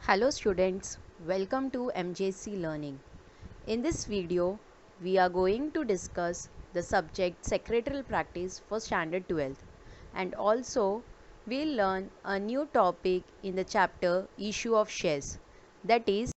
Hello students, welcome to MJC Learning. In this video, we are going to discuss the subject Secretarial Practice for Standard 12th, and also we'll learn a new topic in the chapter Issue of Shares, that is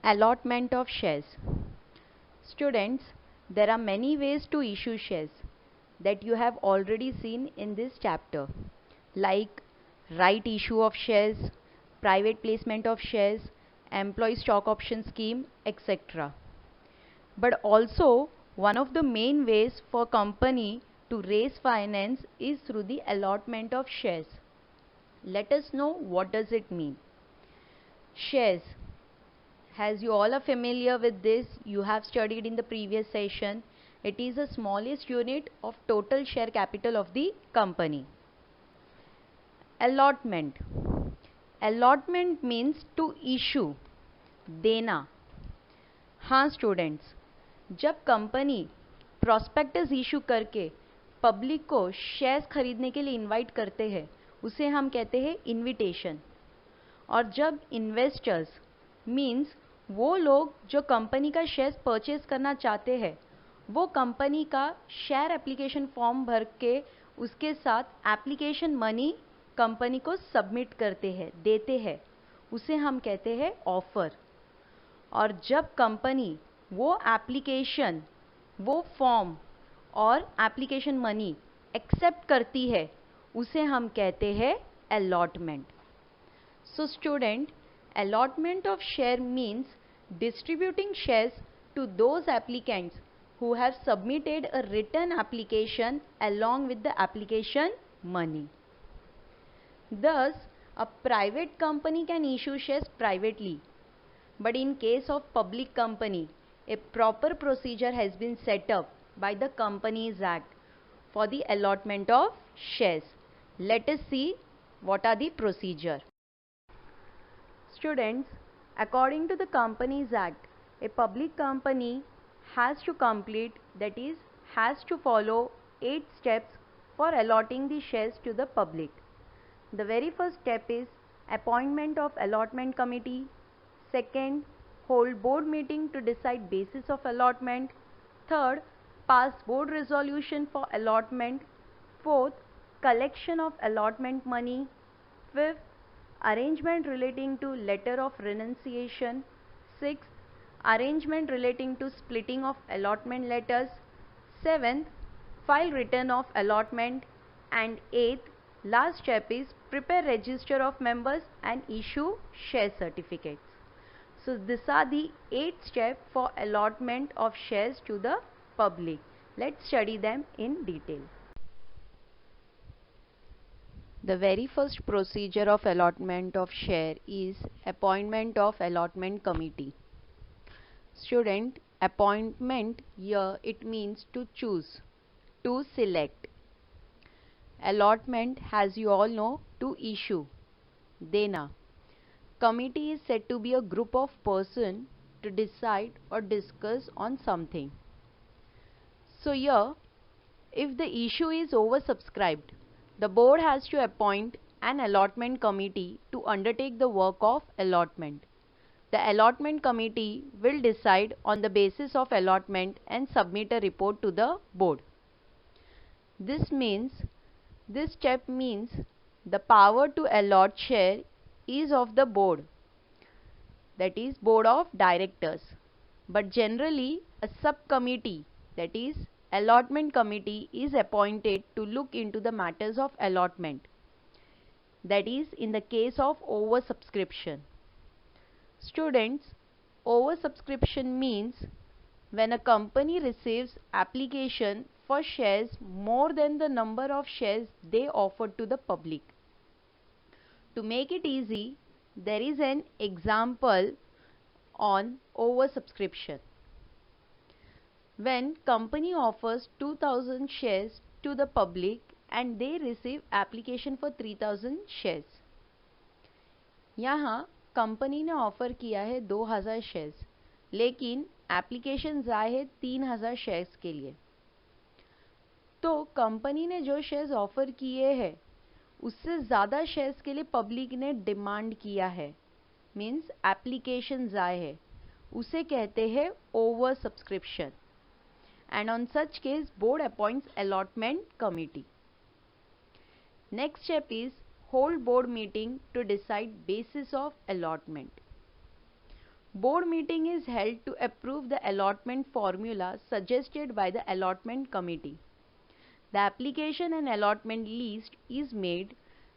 Allotment of Shares. Students, there are many ways to issue shares that you have already seen in this chapter, like right issue of shares, private placement of shares, employee stock option scheme, etc. But also, one of the main ways for company to raise finance is through the allotment of shares. Let us know what does it mean. Shares, as you all are familiar with this, you have studied in the previous session, it is the smallest unit of total share capital of the company. Allotment. Allotment means to issue, देना. हाँ students, जब company prospectus issue करके public को shares खरीदने के लिए invite करते हैं, उसे हम कहते हैं इनविटेशन. और जब इन्वेस्टर्स मीन्स वो लोग जो कंपनी का शेयर्स परचेज करना चाहते हैं, वो कंपनी का शेयर एप्लीकेशन फॉर्म भर के उसके साथ एप्लीकेशन मनी कंपनी को सबमिट करते हैं, देते हैं, उसे हम कहते हैं ऑफर. और जब कंपनी वो एप्लीकेशन, वो फॉर्म और एप्लीकेशन मनी एक्सेप्ट करती है, उसे हम कहते हैं allotment. So student, allotment of share means distributing shares to those applicants who have submitted a written application along with the application money. Thus, a private company can issue shares privately, but in case of public company, a proper procedure has been set up by the Companies Act for the allotment of shares. Let us see what are the procedure. Students, according to the Companies Act, a public company has to complete, that is, has to follow 8 steps for allotting the shares to the public. The very first step is appointment of allotment committee. Second, hold board meeting to decide basis of allotment. Third, pass board resolution for allotment. Fourth, collection of allotment money. Fifth, arrangement relating to letter of renunciation. Sixth, arrangement relating to splitting of allotment letters. Seventh, file return of allotment. And eighth, last step is prepare register of members and issue share certificates. So these are the 8 steps for allotment of shares to the public. Let's study them in detail. The very first procedure of allotment of share is appointment of allotment committee. Student, appointment here it means to choose, to select. Allotment, as you all know, to issue, dena. Committee is said to be a group of persons to decide or discuss on something. So here, if the issue is oversubscribed, the board has to appoint an allotment committee to undertake the work of allotment. The allotment committee will decide on the basis of allotment and submit a report to the board. This step means the power to allot share is of the board, that is board of directors, but generally a subcommittee, that is allotment committee, is appointed to look into the matters of allotment, that is in the case of oversubscription. Students, oversubscription means when a company receives application for shares more than the number of shares they offer to the public. To make it easy, there is an example on oversubscription. When company offers 2000 shares to the public and they receive application for 3000 shares. यहाँ company ने offer किया है 2000 shares, लेकिन application आए हैं 3000 shares के लिए. तो कंपनी ने जो शेयर्स ऑफर किए हैं उससे ज़्यादा शेयर्स के लिए पब्लिक ने डिमांड किया है, मीन्स एप्लीकेशंस आए हैं, उसे कहते हैं over subscription. And on such case board appoints allotment committee. Next step is hold board meeting to decide basis of allotment. Board meeting is held to approve the allotment formula suggested by the allotment committee. The application and allotment list is made.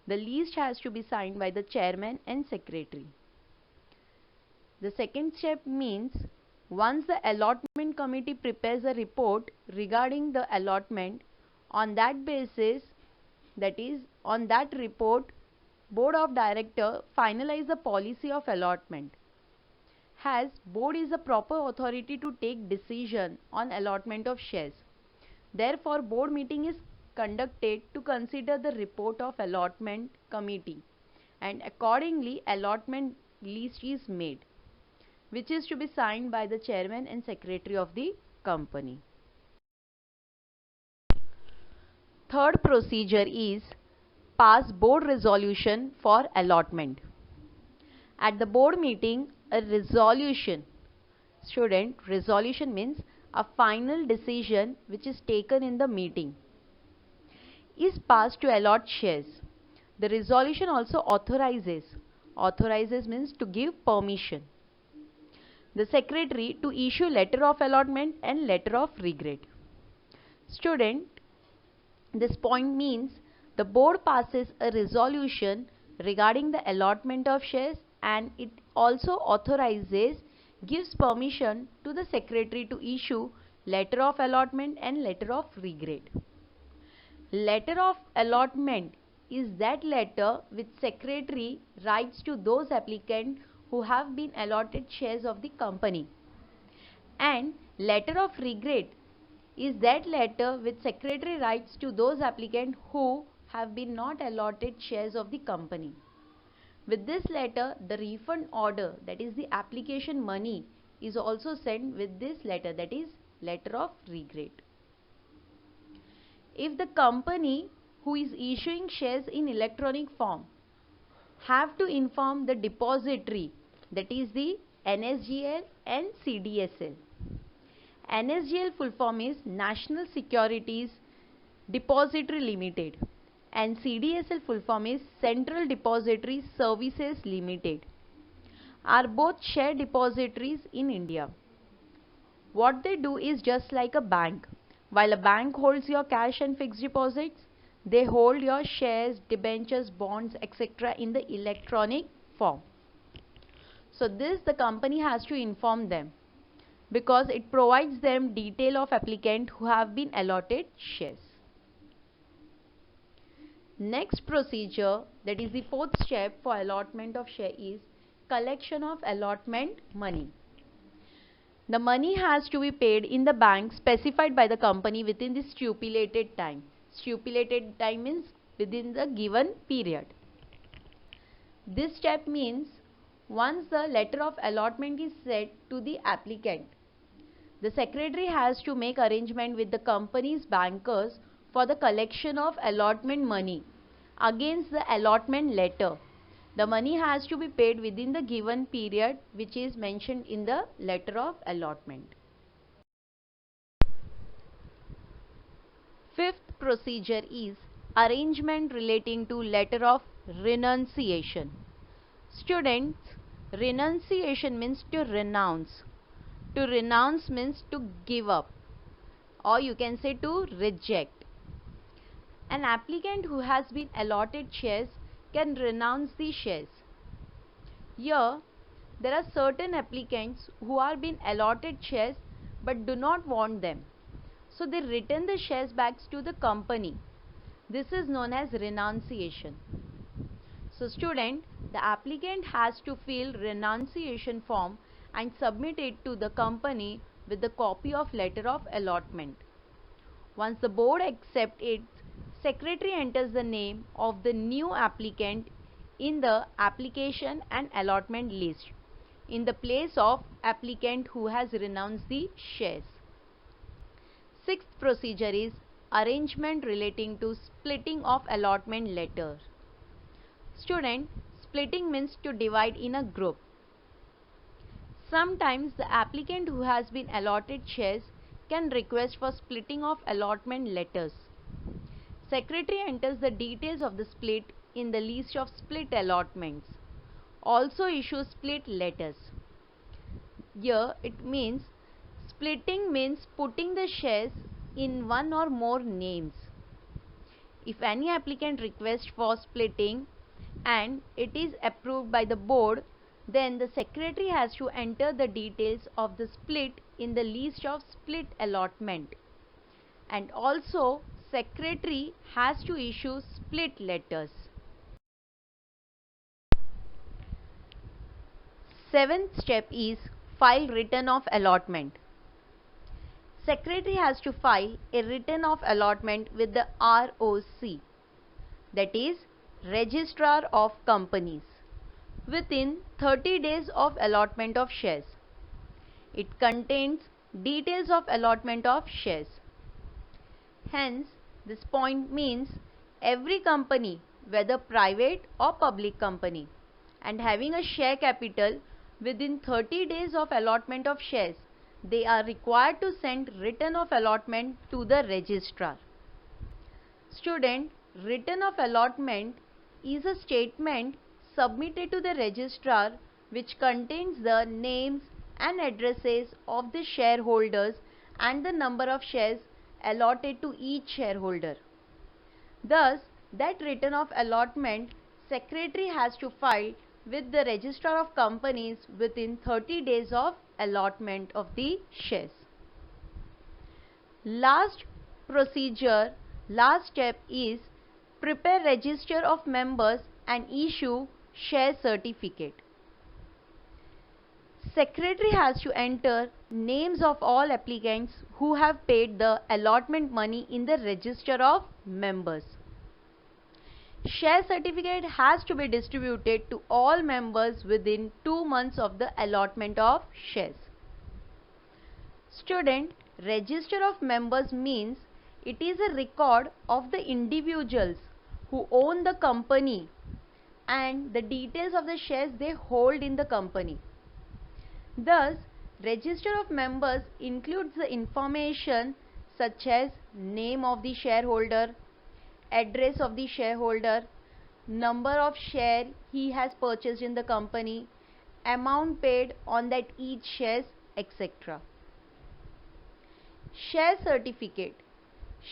The list has to be signed by the chairman and secretary. The second step means once the allotment committee prepares a report regarding the allotment, on that basis, that is on that report, board of director finalize the policy of allotment. Has board is the proper authority to take decision on allotment of shares. Therefore, board meeting is conducted to consider the report of allotment committee, and accordingly allotment list is made, which is to be signed by the chairman and secretary of the company. Third procedure is pass board resolution for allotment. At the board meeting, a resolution, resolution means a final decision which is taken in the meeting, is passed to allot shares. The resolution also authorizes means to give permission, the secretary to issue letter of allotment and letter of regret. Student, this point means the board passes a resolution regarding the allotment of shares, and it also gives permission to the secretary to issue letter of allotment and letter of regret. Letter of allotment is that letter which secretary writes to those applicants who have been allotted shares of the company, and letter of regret is that letter which secretary writes to those applicants who have been not allotted shares of the company. With this letter, the refund order, that is the application money, is also sent with this letter, that is letter of regret. If the company who is issuing shares in electronic form have to inform the depository, that is the NSDL and CDSL. NSDL full form is National Securities Depository Limited, and CDSL full form is Central Depository Services Limited, are both share depositories in India. What they do is just like a bank. While a bank holds your cash and fixed deposits, they hold your shares, debentures, bonds, etc. in the electronic form. So this the company has to inform them, because it provides them detail of applicant who have been allotted shares. Next procedure, that is the fourth step for allotment of share, is collection of allotment money. The money has to be paid in the bank specified by the company within the stipulated time. Stipulated time means within the given period. This step means once the letter of allotment is sent to the applicant, the secretary has to make arrangement with the company's bankers for the collection of allotment money against the allotment letter. The money has to be paid within the given period which is mentioned in the letter of allotment. Fifth procedure is arrangement relating to letter of renunciation. Students, renunciation means to renounce. To renounce means to give up, or you can say to reject. An applicant who has been allotted shares can renounce the shares. Here, there are certain applicants who are being allotted shares but do not want them. So they return the shares back to the company. This is known as renunciation. So student, the applicant has to fill renunciation form and submit it to the company with the copy of letter of allotment. Once the board accepts it, secretary enters the name of the new applicant in the application and allotment list in the place of applicant who has renounced the shares. Sixth procedure is arrangement relating to splitting of allotment letter. Student, splitting means to divide in a group. Sometimes the applicant who has been allotted shares can request for splitting of allotment letters. Secretary enters the details of the split in the list of split allotments. Also issues split letters. Here it means splitting means putting the shares in one or more names. If any applicant requests for splitting and it is approved by the board, then the secretary has to enter the details of the split in the list of split allotment. And also secretary has to issue split letters. Seventh step is file return of allotment. Secretary has to file a return of allotment with the ROC, that is Registrar of Companies, within 30 days of allotment of shares. It contains details of allotment of shares. Hence, this point means every company, whether private or public company, and having a share capital within 30 days of allotment of shares, they are required to send return of allotment to the registrar. Student, return of allotment is a statement submitted to the registrar which contains the names and addresses of the shareholders and the number of shares allotted to each shareholder. Thus, that return of allotment secretary has to file with the registrar of companies within 30 days of allotment of the shares. Last step is prepare register of members and issue share certificate. Secretary has to enter names of all applicants who have paid the allotment money in the register of members. Share certificate has to be distributed to all members within 2 months of the allotment of shares. Student, register of members means it is a record of the individuals who own the company and the details of the shares they hold in the company. Thus, register of members includes the information such as name of the shareholder, address of the shareholder, number of share he has purchased in the company, amount paid on that each shares, etc. Share certificate.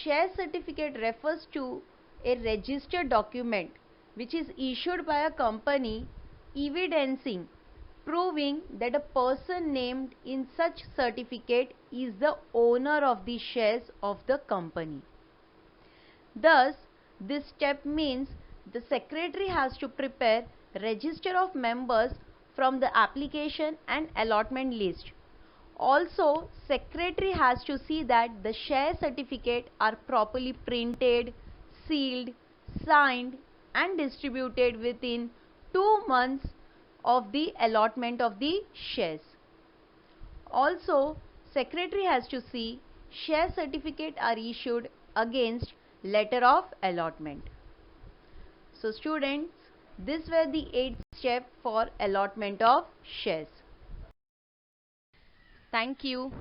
Share certificate refers to a registered document which is issued by a company evidencing, proving that a person named in such certificate is the owner of the shares of the company. Thus, this step means the secretary has to prepare register of members from the application and allotment list. Also, secretary has to see that the share certificate are properly printed, sealed, signed and distributed within 2 months of the allotment of the shares. Also, secretary has to see share certificate are issued against letter of allotment. So students, these were the 8 steps for allotment of shares. Thank you.